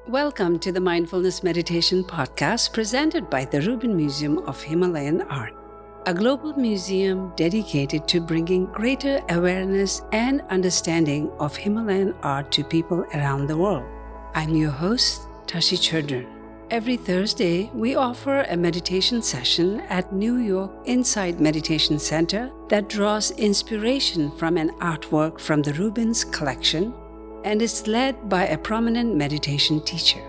Welcome to the Mindfulness Meditation Podcast presented by the Rubin Museum of Himalayan Art, a global museum dedicated to bringing greater awareness and understanding of Himalayan art to people around the world. I'm your host, Tashi Chodron. Every Thursday, we offer a meditation session at New York Insight Meditation Center that draws inspiration from an artwork from the Rubin's collection and is led by a prominent meditation teacher.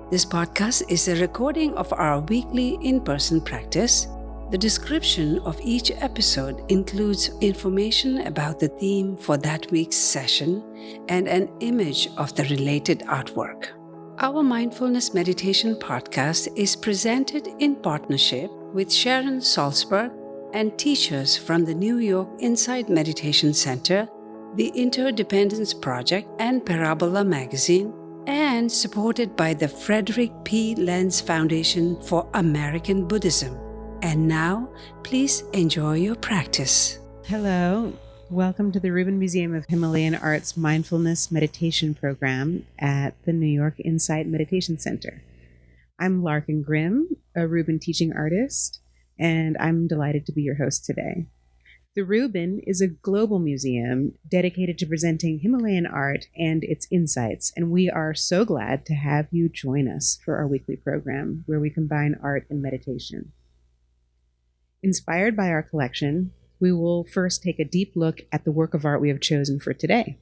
This podcast is a recording of our weekly in-person practice. The description of each episode includes information about the theme for that week's session and an image of the related artwork. Our Mindfulness Meditation Podcast is presented in partnership with Sharon Salzberg and teachers from the New York Insight Meditation Center, the Interdependence Project, and Parabola Magazine, and supported by the Frederick P. Lenz Foundation for American Buddhism. And now, please enjoy your practice. Hello. Welcome to the Rubin Museum of Himalayan Art's Mindfulness Meditation Program at the New York Insight Meditation Center. I'm Larkin Grimm, a Rubin teaching artist, and I'm delighted to be your host today. The Rubin is a global museum dedicated to presenting Himalayan art and its insights, and we are so glad to have you join us for our weekly program where we combine art and meditation. Inspired by our collection, we will first take a deep look at the work of art we have chosen for today.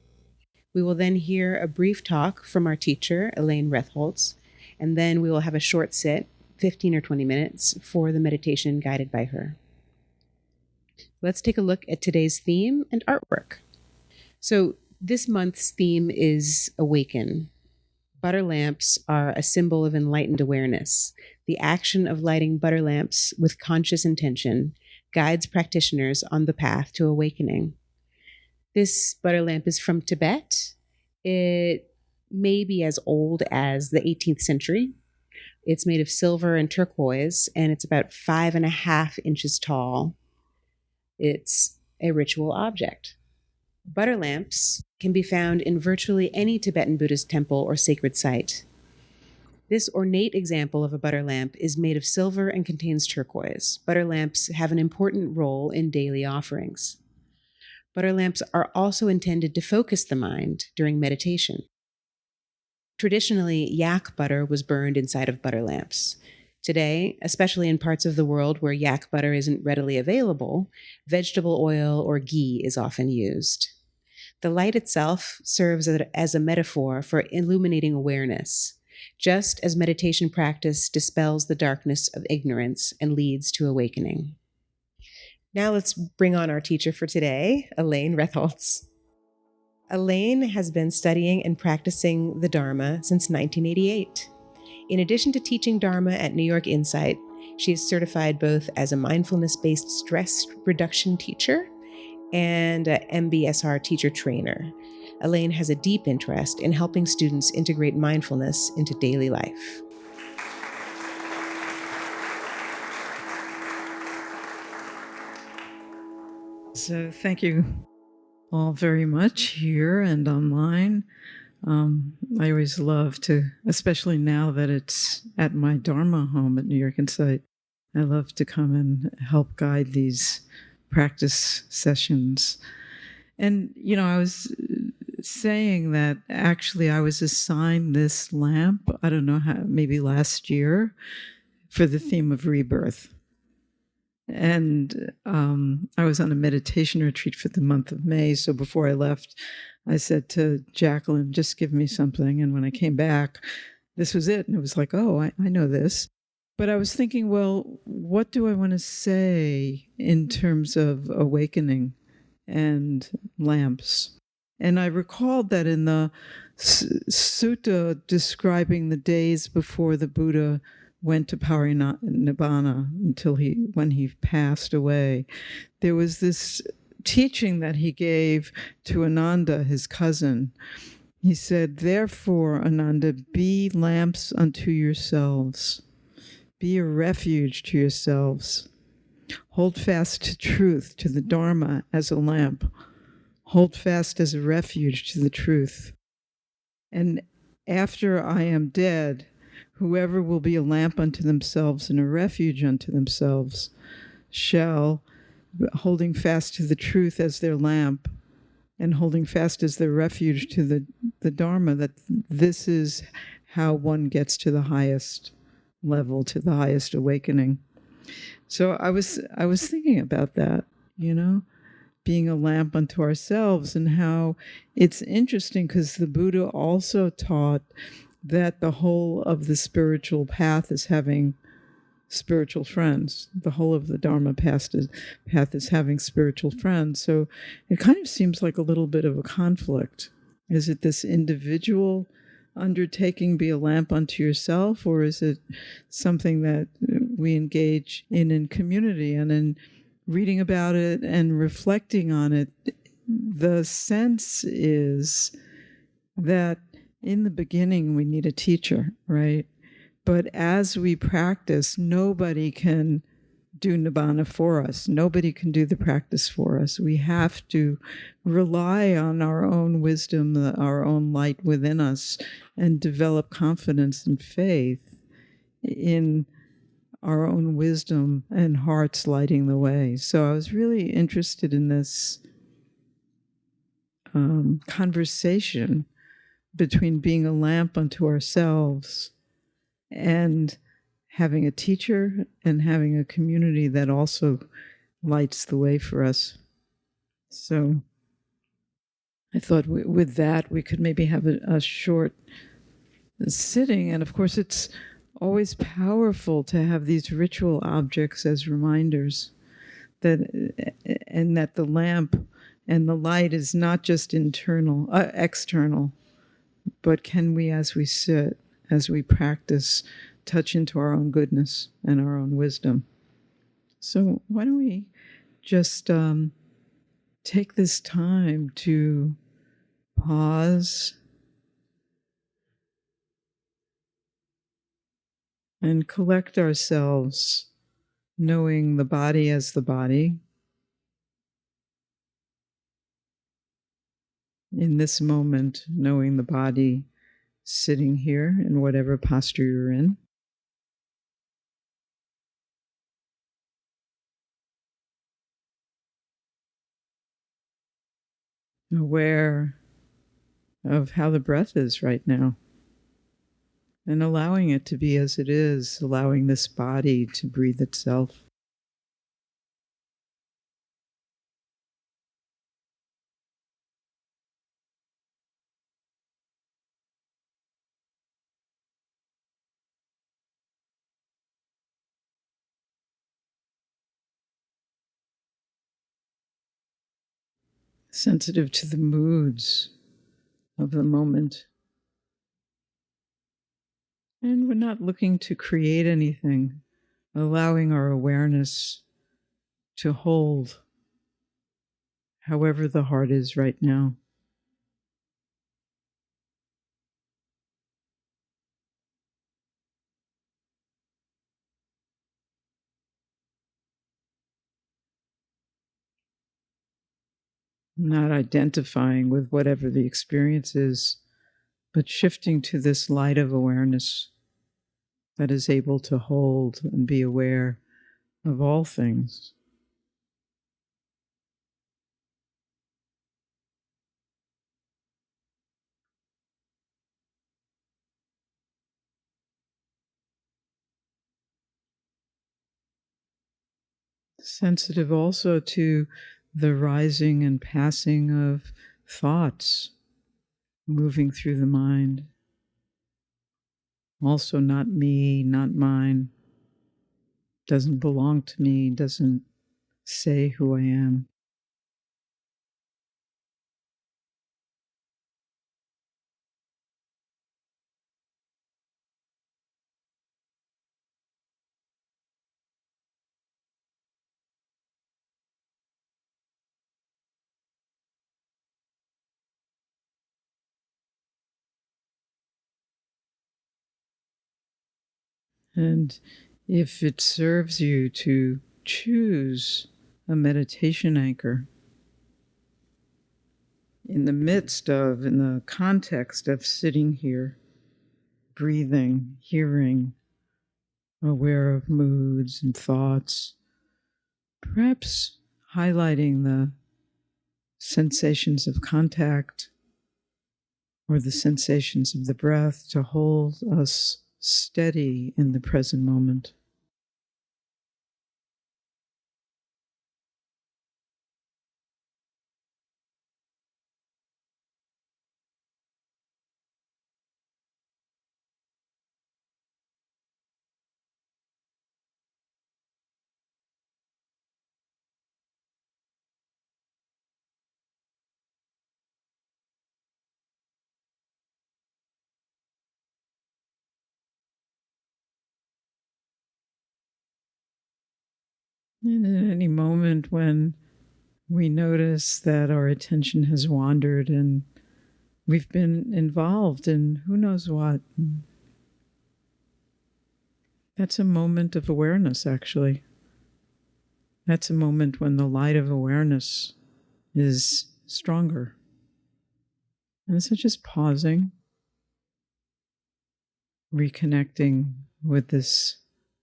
We will then hear a brief talk from our teacher, Elaine Retholtz, and then we will have a short sit, 15 or 20 minutes, for the meditation guided by her. Let's take a look at today's theme and artwork. So this month's theme is Awaken. Butter lamps are a symbol of enlightened awareness. The action of lighting butter lamps with conscious intention guides practitioners on the path to awakening. This butter lamp is from Tibet. It may be as old as the 18th century. It's made of silver and turquoise, and it's about 5.5 inches tall. It's a ritual object. Butter lamps can be found in virtually any Tibetan Buddhist temple or sacred site. This ornate example of a butter lamp is made of silver and contains turquoise. Butter lamps have an important role in daily offerings. Butter lamps are also intended to focus the mind during meditation. Traditionally, yak butter was burned inside of butter lamps. Today, especially in parts of the world where yak butter isn't readily available, vegetable oil or ghee is often used. The light itself serves as a metaphor for illuminating awareness, just as meditation practice dispels the darkness of ignorance and leads to awakening. Now let's bring on our teacher for today, Elaine Retholtz. Elaine has been studying and practicing the Dharma since 1988. In addition to teaching Dharma at New York Insight, she is certified both as a mindfulness-based stress reduction teacher and a MBSR teacher trainer. Elaine has a deep interest in helping students integrate mindfulness into daily life. So thank you all very much here and online. I always love to, especially now that it's at my Dharma home at New York Insight, I love to come and help guide these practice sessions. And, I was saying that actually I was assigned this lamp, I don't know how, maybe last year, for the theme of rebirth. And I was on a meditation retreat for the month of May, so before I left, I said to Jacqueline, just give me something. And when I came back, this was it. And it was like, oh, I know this. But I was thinking, well, what do I want to say in terms of awakening and lamps? And I recalled that in the sutta describing the days before the Buddha went to Parinibbana when he passed away, there was this teaching that he gave to Ananda, his cousin. He said, therefore, Ananda, be lamps unto yourselves. Be a refuge to yourselves. Hold fast to truth, to the Dharma as a lamp. Hold fast as a refuge to the truth. And after I am dead, whoever will be a lamp unto themselves and a refuge unto themselves shall, holding fast to the truth as their lamp and holding fast as their refuge to the Dharma, that this is how one gets to the highest level, to the highest awakening. So I was thinking about that, being a lamp unto ourselves, and how it's interesting because the Buddha also taught that the whole of the spiritual path is having spiritual friends. The whole of the Dharma path is having spiritual friends. So it kind of seems like a little bit of a conflict. Is it this individual undertaking, be a lamp unto yourself, or is it something that we engage in community? And in reading about it and reflecting on it, the sense is that in the beginning we need a teacher, right? But as we practice, nobody can do Nibbana for us. Nobody can do the practice for us. We have to rely on our own wisdom, our own light within us, and develop confidence and faith in our own wisdom and hearts lighting the way. So I was really interested in this conversation between being a lamp unto ourselves and having a teacher and having a community that also lights the way for us. So I thought with that we could maybe have a short sitting. And of course it's always powerful to have these ritual objects as reminders and that the lamp and the light is not just external, but can we, as we sit, as we practice, touch into our own goodness and our own wisdom. So why don't we just take this time to pause and collect ourselves, knowing the body as the body. In this moment, knowing the body sitting here in whatever posture you're in. Aware of how the breath is right now, and allowing it to be as it is, allowing this body to breathe itself. Sensitive to the moods of the moment. And we're not looking to create anything, allowing our awareness to hold however the heart is right now. Not identifying with whatever the experience is, but shifting to this light of awareness that is able to hold and be aware of all things. Sensitive also to the rising and passing of thoughts moving through the mind. Also, not me, not mine, doesn't belong to me, doesn't say who I am. And if it serves you to choose a meditation anchor in the context of sitting here breathing, hearing, aware of moods and thoughts, perhaps highlighting the sensations of contact or the sensations of the breath to hold us steady in the present moment. And in any moment when we notice that our attention has wandered and we've been involved in who knows what, that's a moment of awareness, actually. That's a moment when the light of awareness is stronger. And so just pausing, reconnecting with this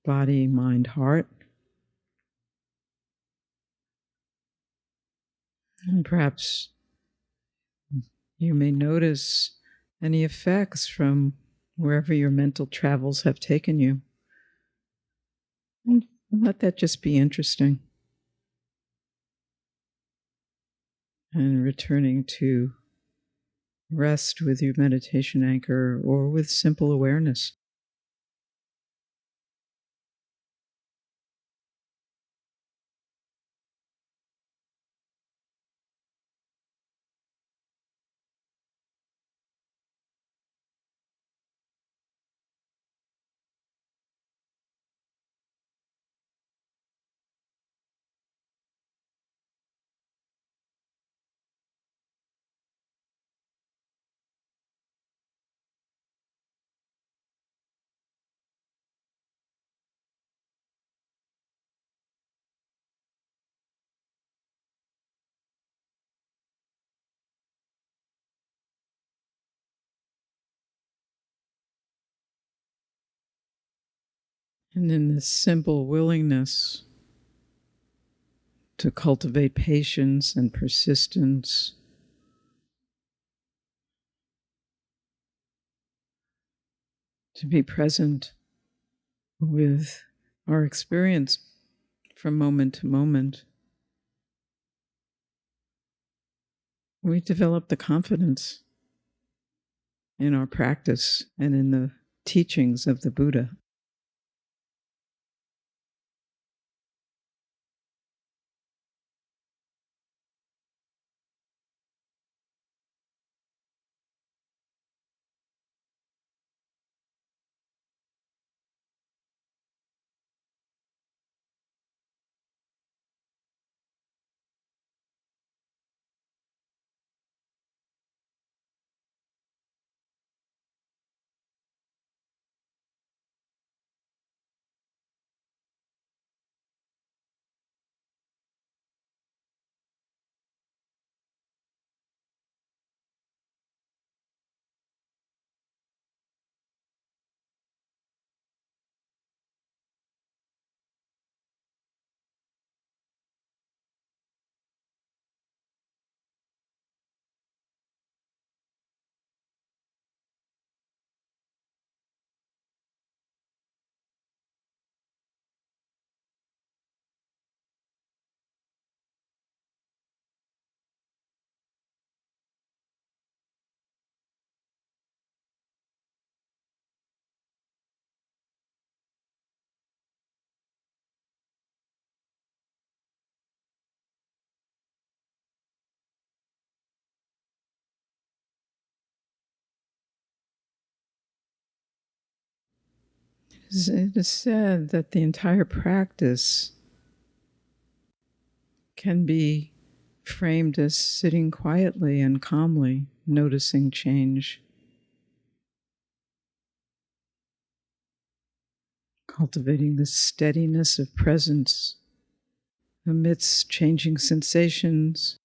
body, mind, heart. And perhaps you may notice any effects from wherever your mental travels have taken you. And let that just be interesting. And returning to rest with your meditation anchor or with simple awareness. And in this simple willingness to cultivate patience and persistence, to be present with our experience from moment to moment, we develop the confidence in our practice and in the teachings of the Buddha. It is said that the entire practice can be framed as sitting quietly and calmly, noticing change, cultivating the steadiness of presence amidst changing sensations,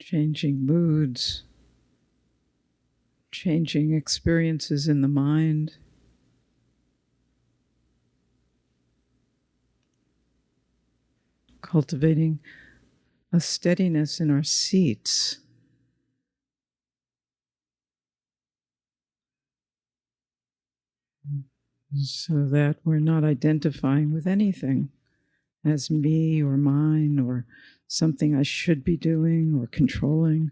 changing moods, changing experiences in the mind. Cultivating a steadiness in our seats. So that we're not identifying with anything as me or mine or something I should be doing or controlling.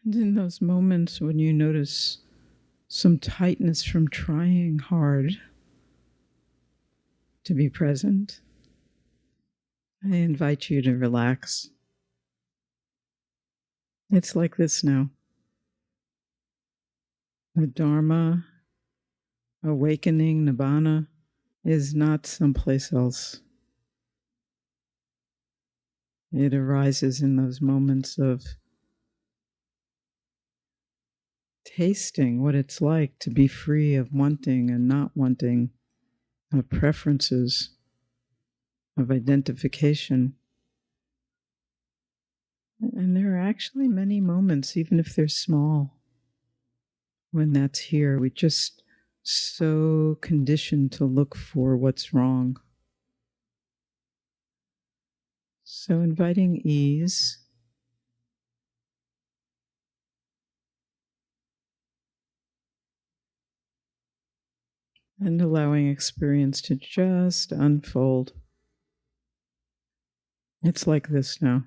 And in those moments when you notice some tightness from trying hard to be present, I invite you to relax. It's like this now. The Dharma, awakening, nibbana, is not someplace else. It arises in those moments of tasting what it's like to be free of wanting and not wanting, of preferences, of identification. And there are actually many moments, even if they're small, when that's here. We just so conditioned to look for what's wrong. So inviting ease, and allowing experience to just unfold. It's like this now.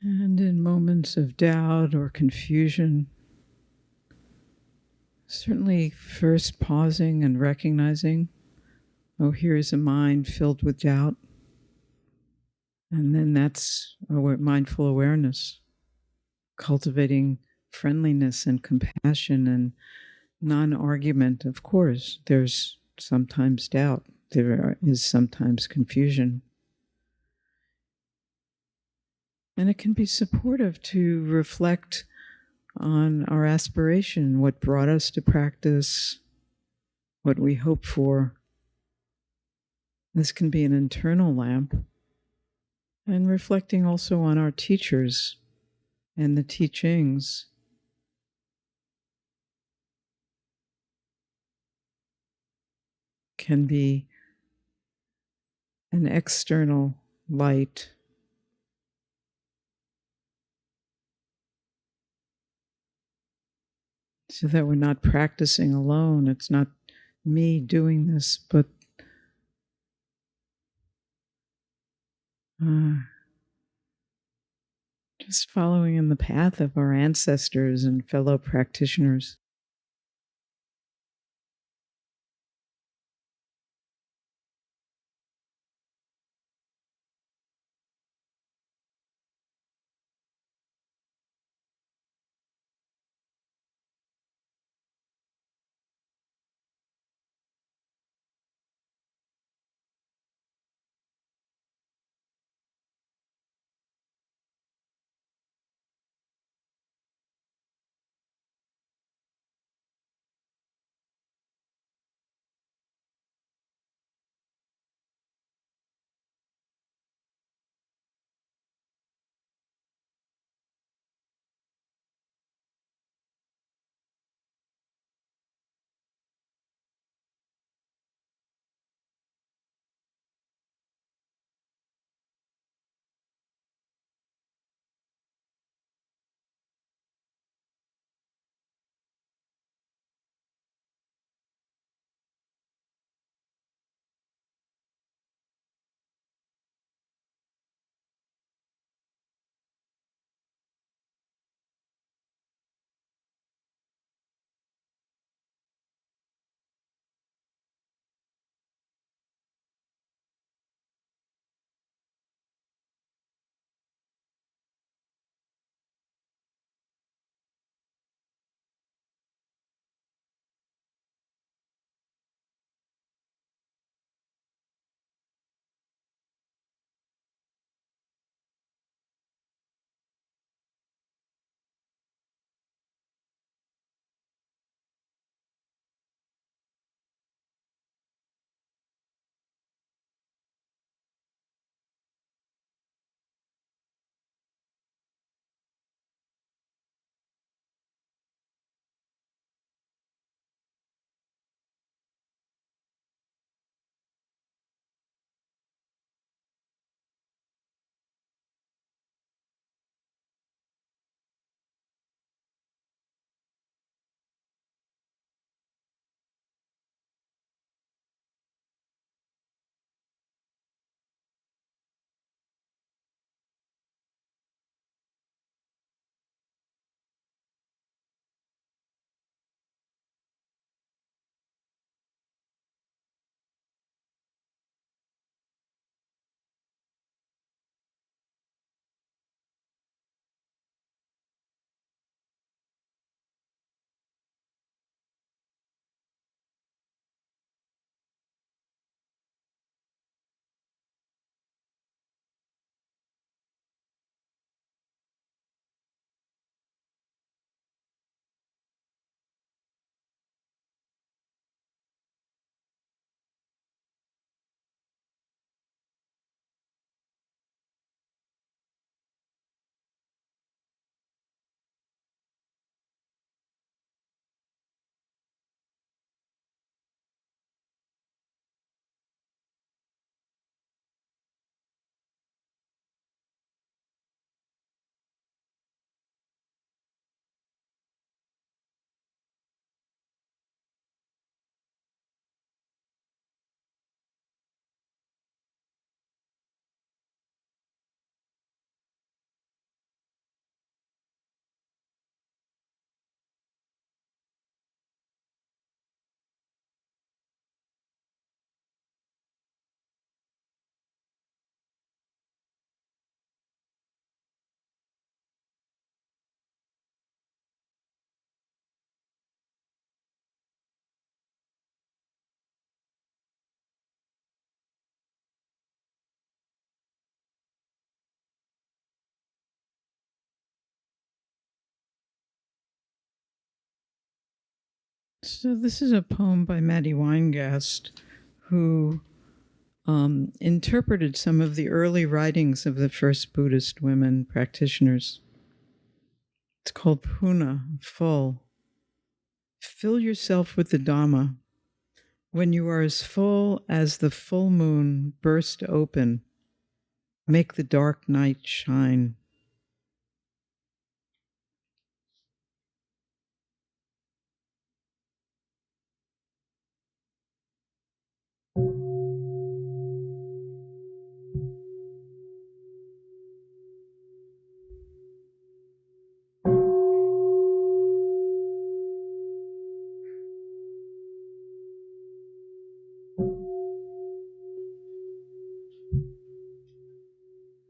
And in moments of doubt or confusion, certainly first pausing and recognizing, oh, here's a mind filled with doubt. And then that's mindful awareness, cultivating friendliness and compassion and non-argument. Of course, there's sometimes doubt. There is sometimes confusion. And it can be supportive to reflect on our aspiration, what brought us to practice, what we hope for. This can be an internal lamp. And reflecting also on our teachers and the teachings. Can be an external light. So that we're not practicing alone. It's not me doing this, but just following in the path of our ancestors and fellow practitioners. So this is a poem by Maddie Weingast, who interpreted some of the early writings of the first Buddhist women practitioners. It's called Puna, full. Fill yourself with the Dhamma. When you are as full as the full moon burst open, make the dark night shine.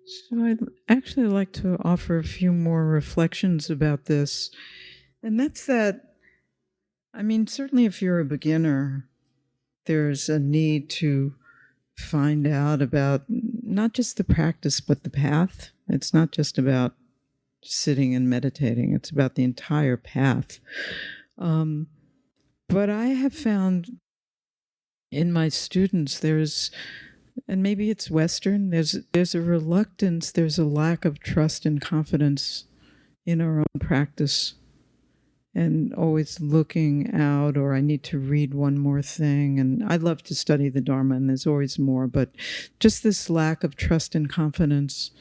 So I'd actually like to offer a few more reflections about this. And that's that, I mean, certainly if you're a beginner, there's a need to find out about not just the practice, but the path. It's not just about sitting and meditating, it's about the entire path. But I have found in my students, and maybe it's Western, there's a reluctance, there's a lack of trust and confidence in our own practice, and always looking out, or I need to read one more thing, and I love to study the Dharma, and there's always more, but just this lack of trust and confidence,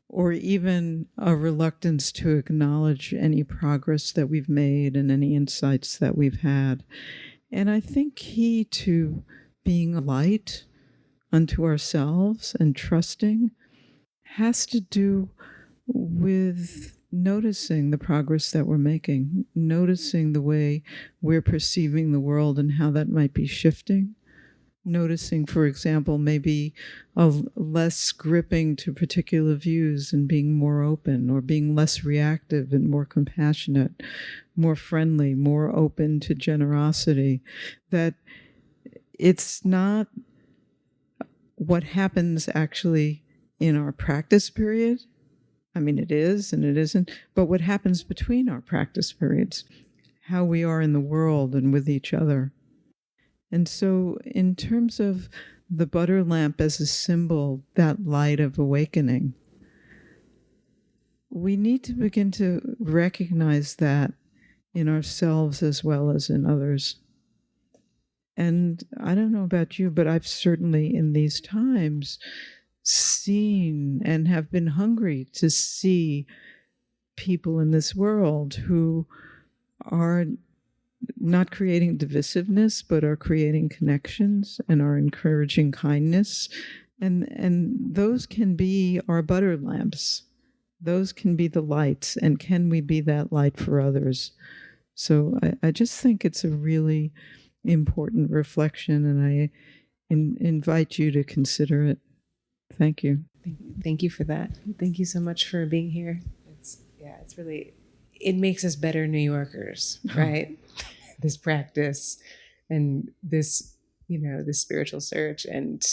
or even a reluctance to acknowledge any progress that we've made and any insights that we've had. And I think key to being a light unto ourselves and trusting has to do with noticing the progress that we're making, noticing the way we're perceiving the world and how that might be shifting. Noticing, for example, maybe less gripping to particular views and being more open, or being less reactive and more compassionate, more friendly, more open to generosity. That it's not what happens actually in our practice period. I mean, it is and it isn't, but what happens between our practice periods, how we are in the world and with each other. And so in terms of the butter lamp as a symbol, that light of awakening, we need to begin to recognize that in ourselves as well as in others. And I don't know about you, but I've certainly in these times seen and have been hungry to see people in this world who are not creating divisiveness, but are creating connections and are encouraging kindness. And those can be our butter lamps. Those can be the lights. And can we be that light for others? So I just think it's a really important reflection, and I invite you to consider it. Thank you. Thank you for that. Thank you so much for being here. It's really, it makes us better New Yorkers, right? This practice and this, this spiritual search and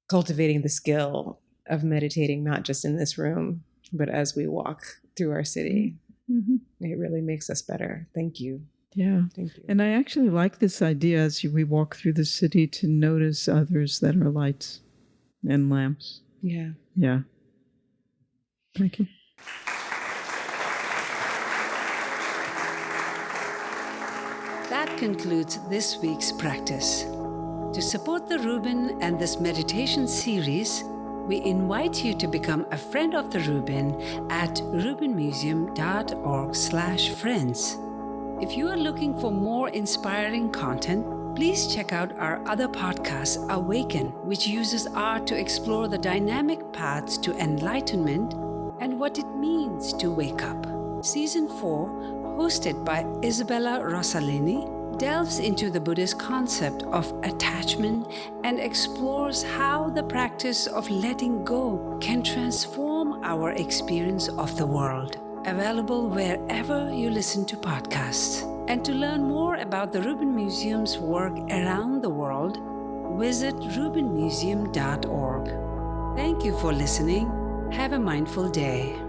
cultivating the skill of meditating, not just in this room, but as we walk through our city. Mm-hmm. It really makes us better. Thank you. Yeah. Thank you. And I actually like this idea as we walk through the city to notice others that are lights and lamps. Yeah. Yeah. Thank you. That concludes this week's practice. To support the Rubin and this meditation series, we invite you to become a friend of the Rubin at rubinmuseum.org/friends. If you are looking for more inspiring content, please check out our other podcast, Awaken, which uses art to explore the dynamic paths to enlightenment and what it means to wake up. Season 4, hosted by Isabella Rossellini, delves into the Buddhist concept of attachment and explores how the practice of letting go can transform our experience of the world. Available wherever you listen to podcasts. And to learn more about the Rubin Museum's work around the world, visit rubinmuseum.org. Thank you for listening. Have a mindful day.